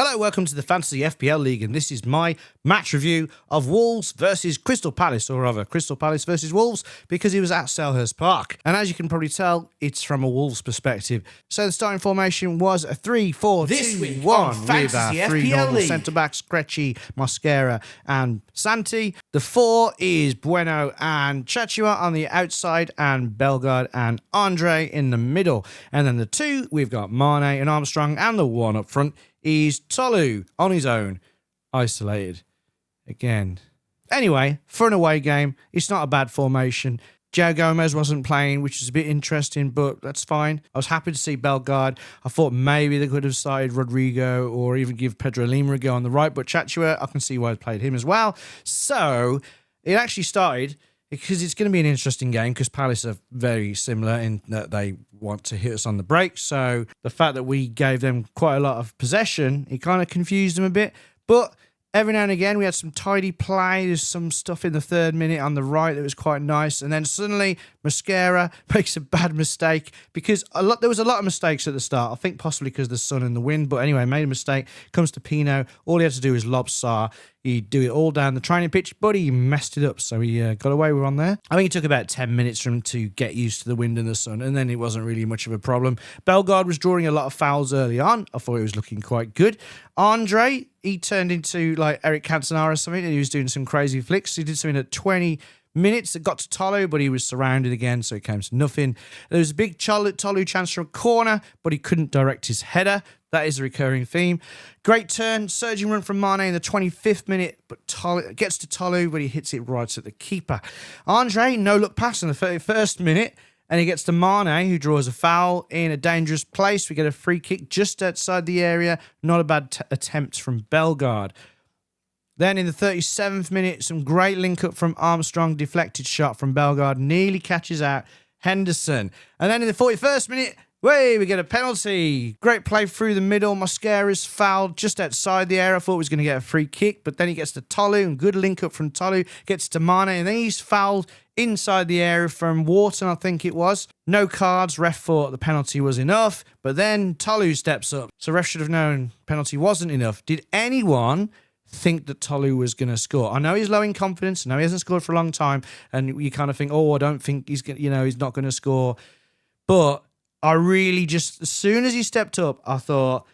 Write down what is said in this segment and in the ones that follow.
Hello, welcome to the Fantasy FPL League, and this is my match review of Wolves versus Crystal Palace, or rather, Crystal Palace versus Wolves, because it was at Selhurst Park. And as you can probably tell, it's from a Wolves perspective. So the starting formation was a 3-4-2-1 with our three normal centre-backs, Krejci, Mosquera and Santi. The 4 is Bueno and Chachua on the outside, and Bellegarde and Andre in the middle. And then the 2, we've got Mane and Armstrong, and the 1 up front is Tolu on his own, isolated again. Anyway, for an away game, it's not a bad formation. Joe Gomez wasn't playing, which is a bit interesting, but that's fine. I was happy to see Bellegarde. I thought maybe they could have started Rodrigo or even give Pedro Lima a go on the right, but Chachua, I can see why I played him as well. So it actually started because it's going to be an interesting game because Palace are very similar in that they want to hit us on the break. So the fact that we gave them quite a lot of possession, it kind of confused them a bit. But every now and again, we had some tidy play. There's some stuff in the 3rd minute on the right that was quite nice. And then suddenly, Mosquera makes a bad mistake because there was a lot of mistakes at the start. I think possibly because of the sun and the wind. But anyway, made a mistake. Comes to Pino. All he had to do is lob Sarr. He'd do it all down the training pitch, but he messed it up. So he got away with one there. I think it took about 10 minutes for him to get used to the wind and the sun, and then it wasn't really much of a problem. Bellegarde was drawing a lot of fouls early on. I thought it was looking quite good. Andre, he turned into like Eric Cantona or something, and he was doing some crazy flicks. He did something at 20 minutes. It got to Tolu, but he was surrounded again, so it came to nothing. There was a big Tolu chance from a corner, but he couldn't direct his header. That is a recurring theme. Great turn, surging run from Mane in the 25th minute, but Tolu gets to Tolu, but he hits it right at the keeper. Andre, no-look pass in the 31st minute, and he gets to Mane, who draws a foul in a dangerous place. We get a free kick just outside the area. Not a bad attempt from Bellegarde. Then in the 37th minute, some great link-up from Armstrong, deflected shot from Bellegarde, nearly catches out Henderson. And then in the 41st minute, we get a penalty. Great play through the middle. Mosquera's fouled just outside the area. I thought he was going to get a free kick, but then he gets to Tolu, and good link-up from Tolu, gets to Mane, and then he's fouled inside the area from Wharton, I think it was. No cards. Ref thought the penalty was enough, but then Tolu steps up. So ref should have known penalty wasn't enough. Did anyone think that Tolu was going to score? I know he's low in confidence. I know he hasn't scored for a long time, and you kind of think, I don't think he's not going to score. But I really just, as soon as he stepped up, I thought,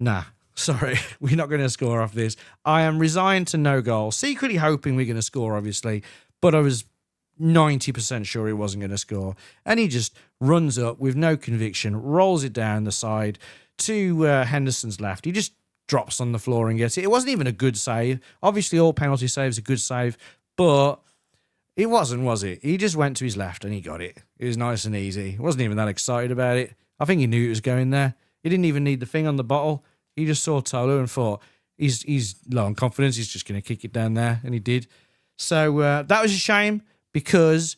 nah, sorry, we're not going to score off this. I am resigned to no goal, secretly hoping we're going to score, obviously, but I was 90% sure he wasn't going to score. And he just runs up with no conviction, rolls it down the side to Henderson's left. He just drops on the floor and gets it. It wasn't even a good save. Obviously, all penalty saves are good save, but it wasn't, was it? He just went to his left and he got it. It was nice and easy. He wasn't even that excited about it. I think he knew it was going there. He didn't even need the thing on the bottle. He just saw Tolu and thought, he's low on confidence. He's just going to kick it down there, and he did. So that was a shame because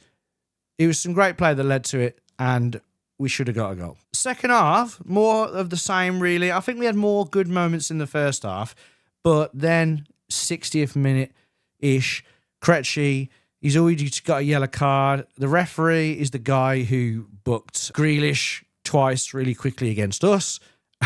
it was some great play that led to it, and we should have got a goal. Second half, more of the same, really. I think we had more good moments in the first half, but then 60th minute-ish, Krejci, he's already got a yellow card. The referee is the guy who booked Grealish twice really quickly against us,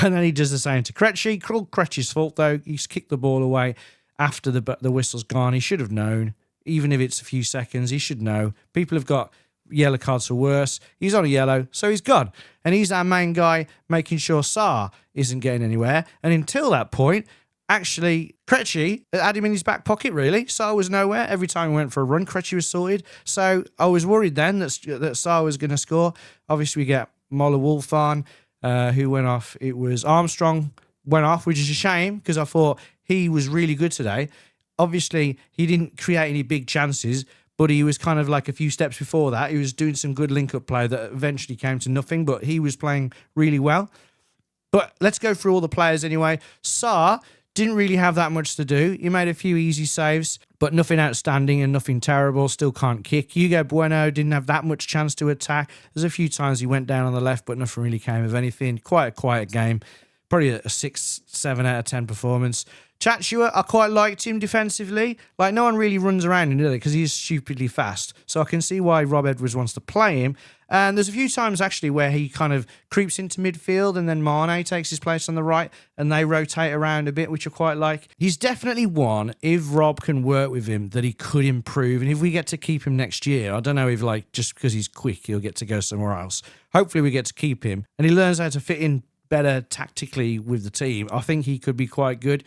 and then he does the same to Krejci. Krejci's fault, though. He's kicked the ball away after the whistle's gone. He should have known. Even if it's a few seconds, he should know. People have got yellow cards for worse. He's on a yellow, so he's gone. And he's our main guy making sure Sarr isn't getting anywhere. And until that point, actually, Krejci had him in his back pocket, really. Sarr was nowhere. Every time he went for a run, Krejci was sorted. So I was worried then that Sarr was going to score. Obviously, we get Moller Wolfan, who went off. It was Armstrong went off, which is a shame because I thought he was really good today. Obviously, he didn't create any big chances, but he was kind of like a few steps before that. He was doing some good link-up play that eventually came to nothing, but he was playing really well. But let's go through all the players anyway. Sarr didn't really have that much to do. He made a few easy saves, but nothing outstanding and nothing terrible. Still can't kick. Hugo Bueno didn't have that much chance to attack. There's a few times he went down on the left, but nothing really came of anything. Quite a quiet game. Probably a 6, 7 out of 10 performance. Chatshua, I quite liked him defensively. Like, no one really runs around him, do they? Because he's stupidly fast. So I can see why Rob Edwards wants to play him. And there's a few times, actually, where he kind of creeps into midfield and then Mane takes his place on the right and they rotate around a bit, which I quite like. He's definitely one, if Rob can work with him, that he could improve. And if we get to keep him next year, I don't know if, like, just because he's quick, he'll get to go somewhere else. Hopefully we get to keep him. And he learns how to fit in better tactically with the team. I think he could be quite good.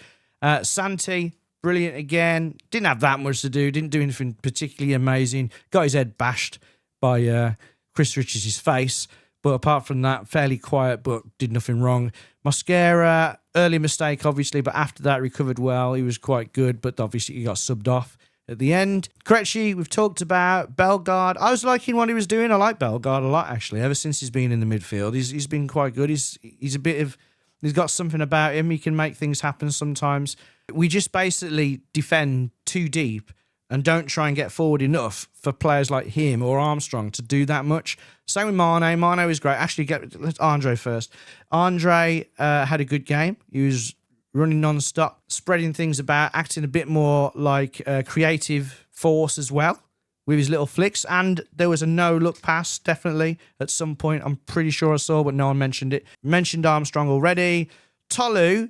Santi, brilliant again. Didn't have that much to do. Didn't do anything particularly amazing. Got his head bashed by Chris Richards' face. But apart from that, fairly quiet, but did nothing wrong. Mosquera, early mistake, obviously, but after that, recovered well. He was quite good, but obviously he got subbed off at the end. Krejci, we've talked about. Bellegarde, I was liking what he was doing. I like Bellegarde a lot, actually, ever since he's been in the midfield. He's been quite good. He's a bit of... He's got something about him. He can make things happen sometimes. We just basically defend too deep and don't try and get forward enough for players like him or Armstrong to do that much. Same with Mane. Mane was great. Actually, let's Andre first. Andre had a good game. He was running non-stop, spreading things about, acting a bit more like a creative force as well with his little flicks. And there was a no-look pass, definitely, at some point. I'm pretty sure I saw, but no one mentioned it. Mentioned Armstrong already. Tolu,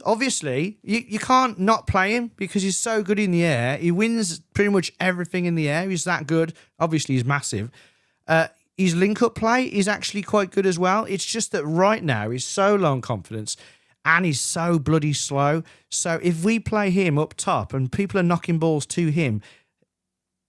obviously, you can't not play him because he's so good in the air. He wins pretty much everything in the air. He's that good. Obviously, he's massive. His link-up play is actually quite good as well. It's just that right now, he's so low on confidence and he's so bloody slow. So if we play him up top and people are knocking balls to him,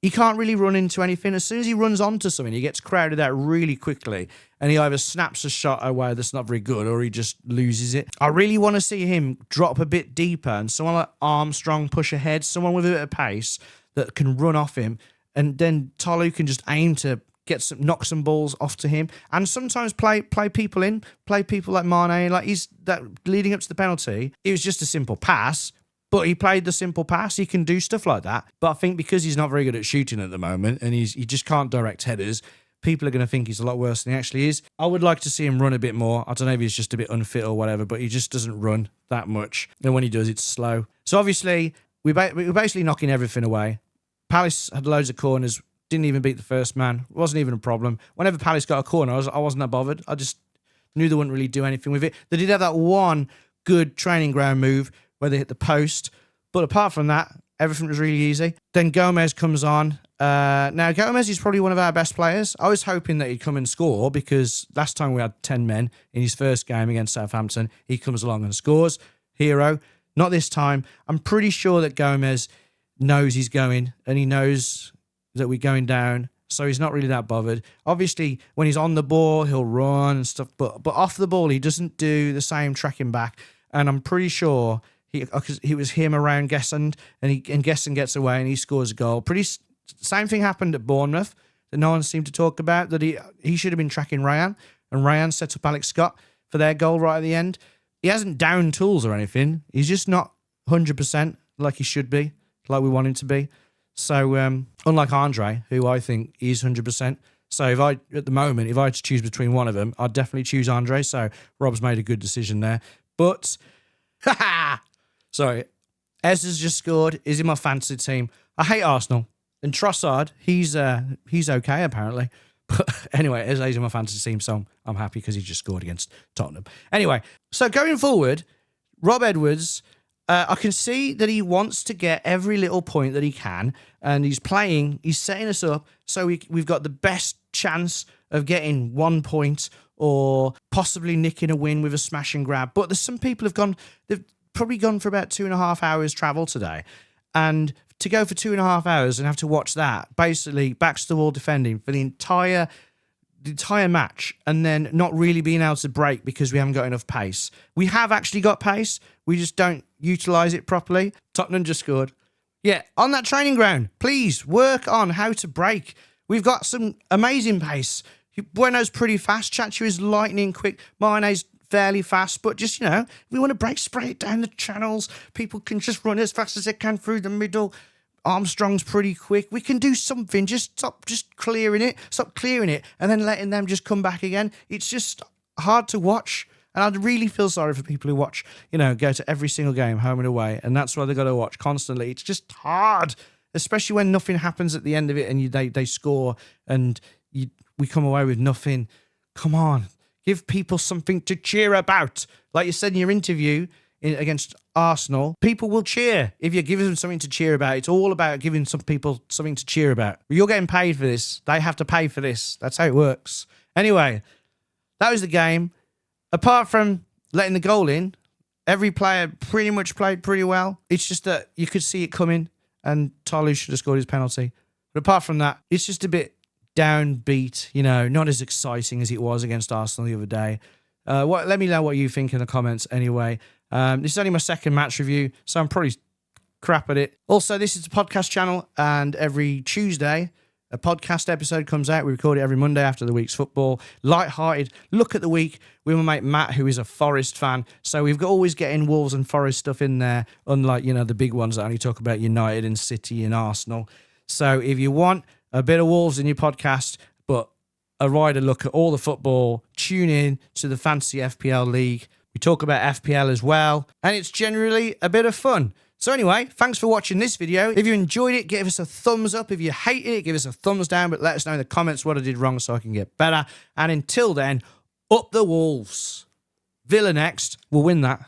he can't really run into anything. As soon as he runs onto something, he gets crowded out really quickly and he either snaps a shot away that's not very good or he just loses it. I really want to see him drop a bit deeper and someone like Armstrong push ahead, someone with a bit of pace that can run off him, and then Tolu can just aim to knock some balls off to him, and sometimes play people in, play people like Mane. Like, he's that leading up to the penalty, it was just a simple pass. But he played the simple pass. He can do stuff like that. But I think because he's not very good at shooting at the moment and he just can't direct headers, people are going to think he's a lot worse than he actually is. I would like to see him run a bit more. I don't know if he's just a bit unfit or whatever, but he just doesn't run that much. And when he does, it's slow. So obviously, we're basically knocking everything away. Palace had loads of corners, didn't even beat the first man. It wasn't even a problem. Whenever Palace got a corner, I wasn't that bothered. I just knew they wouldn't really do anything with it. They did have that one good training ground move where they hit the post. But apart from that, everything was really easy. Then Gomez comes on. Now, Gomez is probably one of our best players. I was hoping that he'd come and score because last time we had 10 men in his first game against Southampton, he comes along and scores. Hero. Not this time. I'm pretty sure that Gomez knows he's going and he knows that we're going down. So he's not really that bothered. Obviously, when he's on the ball, he'll run and stuff. But off the ball, he doesn't do the same tracking back. And I'm pretty sure... He was him around Gesson, and Gesson gets away and he scores a goal. Same thing happened at Bournemouth that no one seemed to talk about, that he should have been tracking Ryan, and Ryan set up Alex Scott for their goal right at the end. He hasn't downed tools or anything. He's just not 100% like he should be, like we want him to be. So unlike Andre, who I think is 100%. So at the moment, if I had to choose between one of them, I'd definitely choose Andre. So Rob's made a good decision there. But, sorry, Ez has just scored. He's in my fantasy team. I hate Arsenal. And Trossard, he's okay apparently. But anyway, Eze's in my fantasy team, so I'm happy because he just scored against Tottenham. Anyway, so going forward, Rob Edwards, I can see that he wants to get every little point that he can, and he's setting us up so we've got the best chance of getting 1 point or possibly nicking a win with a smash and grab. But there's some people they've probably gone for about 2.5 hours travel today, and to go for 2.5 hours and have to watch that, basically backs to the wall defending for the entire match, and then not really being able to break because we haven't got enough pace. We have actually got pace. We just don't utilise it properly. Tottenham just scored. Yeah, on that training ground, please work on how to break. We've got some amazing pace. Bueno's pretty fast. Chachu is lightning quick. Mane's fairly fast, but just, if we want to break, spray it down the channels. People can just run as fast as they can through the middle. Armstrong's pretty quick. We can do something. Just stop clearing it. Stop clearing it and then letting them just come back again. It's just hard to watch. And I really feel sorry for people who watch, go to every single game, home and away, and that's why they got to watch constantly. It's just hard, especially when nothing happens at the end of it and they score and we come away with nothing. Come on, give people something to cheer about. Like you said in your interview against Arsenal, people will cheer if you give them something to cheer about. It's all about giving some people something to cheer about. You're getting paid for this. They have to pay for this. That's how it works. Anyway, that was the game. Apart from letting the goal in, every player pretty much played pretty well. It's just that you could see it coming and Tolu should have scored his penalty. But apart from that, it's just a bit downbeat, not as exciting as it was against Arsenal the other day. Let me know what you think in the comments anyway. This is only my second match review, so I'm probably crap at it. Also, this is a podcast channel, and every Tuesday, a podcast episode comes out. We record it every Monday after the week's football. Light-hearted look at the week with my mate Matt, who is a Forest fan. So we've always getting Wolves and Forest stuff in there, unlike, the big ones that only talk about United and City and Arsenal. So if you want a bit of Wolves in your podcast, but a wider look at all the football, tune in to the Fantasy FPL League. We talk about FPL as well, and it's generally a bit of fun. So anyway, thanks for watching this video. If you enjoyed it, give us a thumbs up. If you hated it, give us a thumbs down, but let us know in the comments what I did wrong so I can get better. And until then, up the Wolves. Villa next. We'll win that.